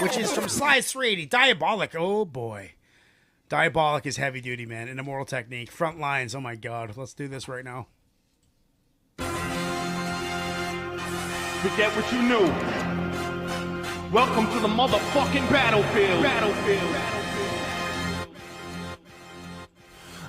which is from Slice 380. Diabolic, oh boy. Diabolic is heavy duty, man. An Immortal Technique. Frontlines, oh my god. Let's do this right now. Forget what you knew. Welcome to the motherfucking battlefield.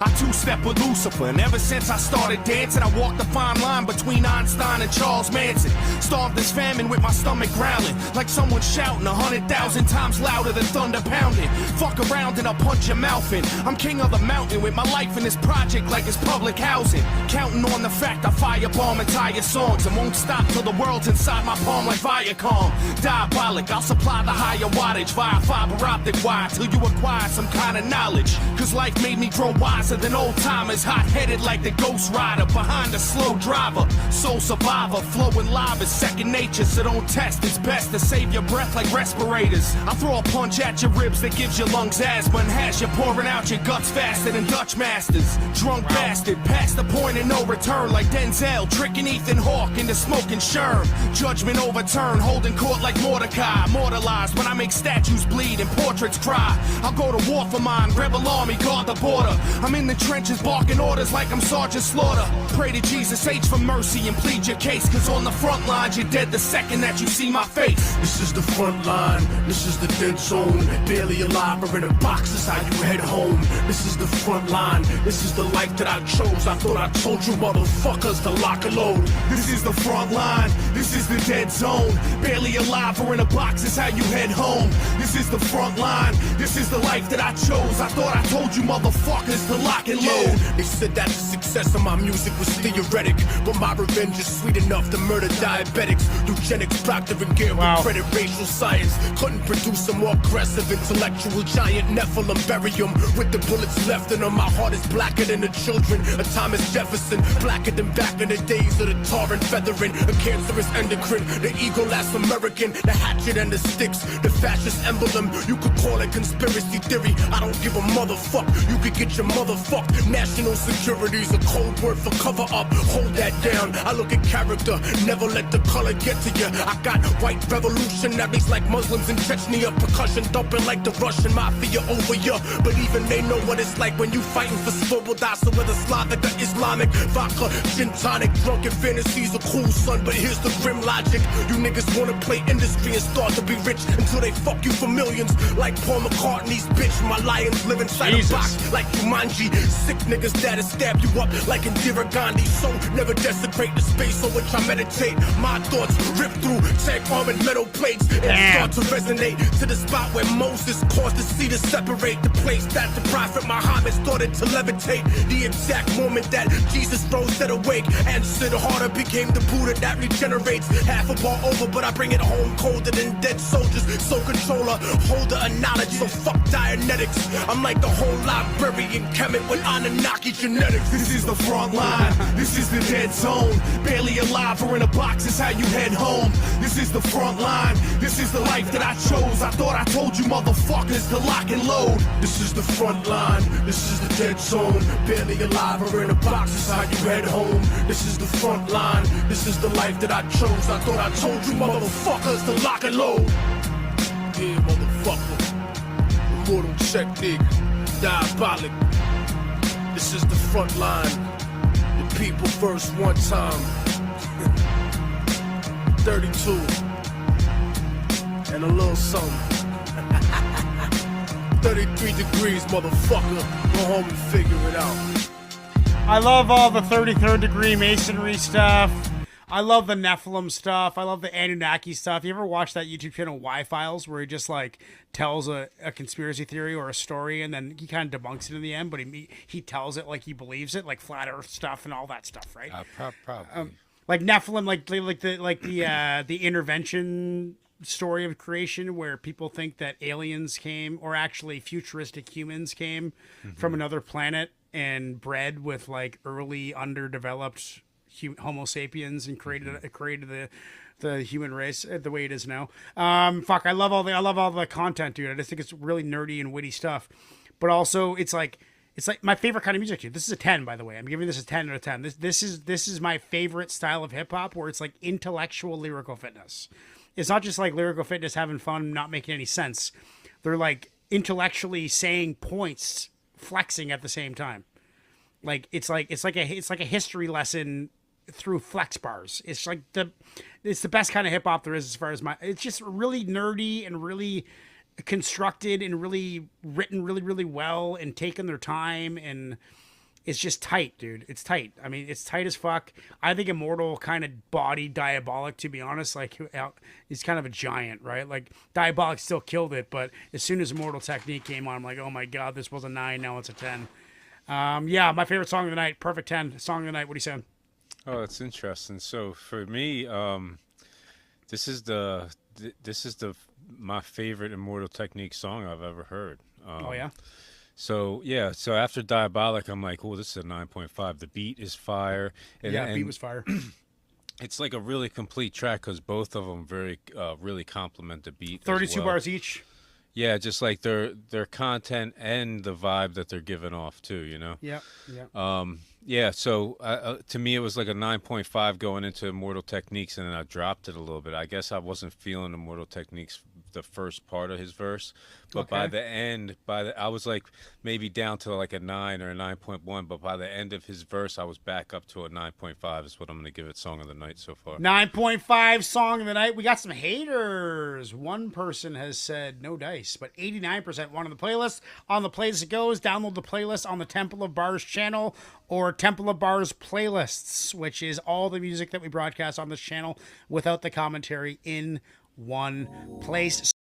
I two-step with Lucifer, and ever since I started dancing, I walked the fine line between Einstein and Charles Manson. Starved this famine with my stomach growling, like someone shouting 100,000 times louder than thunder pounding. Fuck around and I'll punch your mouth in. I'm king of the mountain with my life in this project like it's public housing. Counting on the fact I firebomb entire songs and won't stop till the world's inside my palm like Viacom. Diabolic, I'll supply the higher wattage via fiber optic wire till you acquire some kind of knowledge. Cause life made me grow wiser than old timers, hot-headed like the Ghost Rider behind a slow driver. Soul survivor, flowing live is second nature, so don't test. It's best to save your breath like respirators. I throw a punch at your ribs that gives your lungs asthma and has you pouring out your guts faster than Dutch masters. Drunk bastard, past the point of no return like Denzel, tricking Ethan Hawke into smoking Sherm. Judgment overturned, holding court like Mordecai. Immortalized when I make statues bleed and portraits cry. I'll go to war for mine, rebel army, guard the border. I'm in the trenches barking orders like I'm Sergeant Slaughter. Pray to Jesus H for mercy and plead your case, cause on the front lines you're dead the second that you see my face. This is the front line, this is the dead zone. Barely alive or in a box, this how you head home. This is the front line, this is the life that I chose. I thought I told you motherfuckers to lock and load. This is the front line, this is the dead zone. Barely alive or in a box, this how you head home. This is the front line, this is the life that I chose. I thought I told you motherfuckers to lock and load. They said that the success of my music was theoretic, but my revenge is sweet enough to murder diabetics. Eugenics, Procter and Gamble, credit racial science. Couldn't produce a more aggressive intellectual giant. Nephilim, bury him with the bullets left in him. My heart is blacker than the children of Thomas Jefferson, blacker than back in the days of the tar and feathering. A cancerous endocrine, the eagle last American, the hatchet and the sticks, the fascist emblem. You could call it conspiracy theory, I don't give a motherfuck. You could get your motherfucked. National security's a code word for cover up. Hold that down. I look at character, never let the color get to you. I got white revolutionaries like Muslims in Chechnya, percussion dumping like the Russian mafia over you. But even they know what it's like when you fighting for Svoboda. So whether Slavic or Islamic, vodka, gin tonic, drunken fantasies are cool, son. But here's the grim logic: you niggas wanna play industry and start to be rich until they fuck you for millions. Like Paul McCartney's bitch, my lions live inside a box like Jumanji. Sick niggas that'll stab you up like Indira Gandhi. So never desecrate the space on which I meditate. My thoughts rip through tank armored metal plates and start to resonate to the spot where Moses caused the sea to separate. The place that the prophet Muhammad started to levitate. The exact moment that Jesus rose dead awake and Sid Harder became the Buddha that regenerates. Half a bar over, but I bring it home colder than dead soldiers. So controller, holder of knowledge, so fuck Dianetics. I'm like the whole librarian Kemet with Anunnaki genetics. This is the front line, this is the dead zone. Barely alive or in a box, is how you head home. This is the front line, this is the life that I chose. I thought I told you motherfuckers to lock and load. This is the front line, this is the dead zone. Barely alive or in a box, is how you head home. This is the front line, this is the life that I chose. I thought I told you motherfuckers to lock and load. Yeah, motherfucker. Immortal Technique, Diabolic. This is the front line. The people first one time. 32. And a little something. 33 degrees, motherfucker. Go home and figure it out. I love all the 33rd degree masonry stuff. I love the Nephilim stuff. I love the Anunnaki stuff. You ever watch that YouTube channel Y-Files where he just like tells a conspiracy theory or a story and then he kind of debunks it in the end, but he tells it like he believes it, like flat Earth stuff and all that stuff, right? Probably. Like Nephilim, the intervention story of creation where people think that aliens came, or actually futuristic humans came from another planet and bred with like early underdeveloped Homo sapiens and created the human race the way it is now. I love all the content, dude. I just think it's really nerdy and witty stuff, but also it's like my favorite kind of music, dude. This is a 10, by the way. I'm giving this a 10 out of 10. This is my favorite style of hip hop where it's like intellectual lyrical fitness. it's not just like lyrical fitness, having fun, not making any sense. They're like intellectually saying points, flexing at the same time. Like it's like a history lesson through flex bars. It's the best kind of hip hop there is as far as it's just really nerdy and really constructed and really written really well and taken their time, and it's just tight, dude. It's tight. I mean, it's tight as fuck. I think Immortal kind of bodied Diabolic, to be honest. Like, he's kind of a giant, right? Like, Diabolic still killed it, but as soon as Immortal Technique came on, I'm like, oh my god, this was a 9, now it's a 10. Yeah, my favorite song of the night, perfect 10. Song of the night, what are you saying? Oh, that's interesting. So for me, this is my favorite Immortal Technique song I've ever heard. Oh yeah. So after Diabolic, I'm like, oh, this is a 9.5. The beat is fire. And beat was fire. It's like a really complete track because both of them really complement the beat. 32 well. bars each. Yeah, just like their content and the vibe that they're giving off too, you know. Yeah. Yeah. So to me, it was like a 9.5 going into Immortal Techniques, and then I dropped it a little bit. I guess I wasn't feeling Immortal Techniques the first part of his verse, but by the end, I was like maybe down to like a 9 or a 9.1. But by the end of his verse, I was back up to a 9.5. Is what I'm going to give it Song of the Night so far. 9.5 Song of the Night. We got some haters. One person has said no dice, but 89% wanted the playlist. On the playlist it goes. Download the playlist on the Temple of Bars channel or Temple of Bars playlists, which is all the music that we broadcast on this channel without the commentary in one place.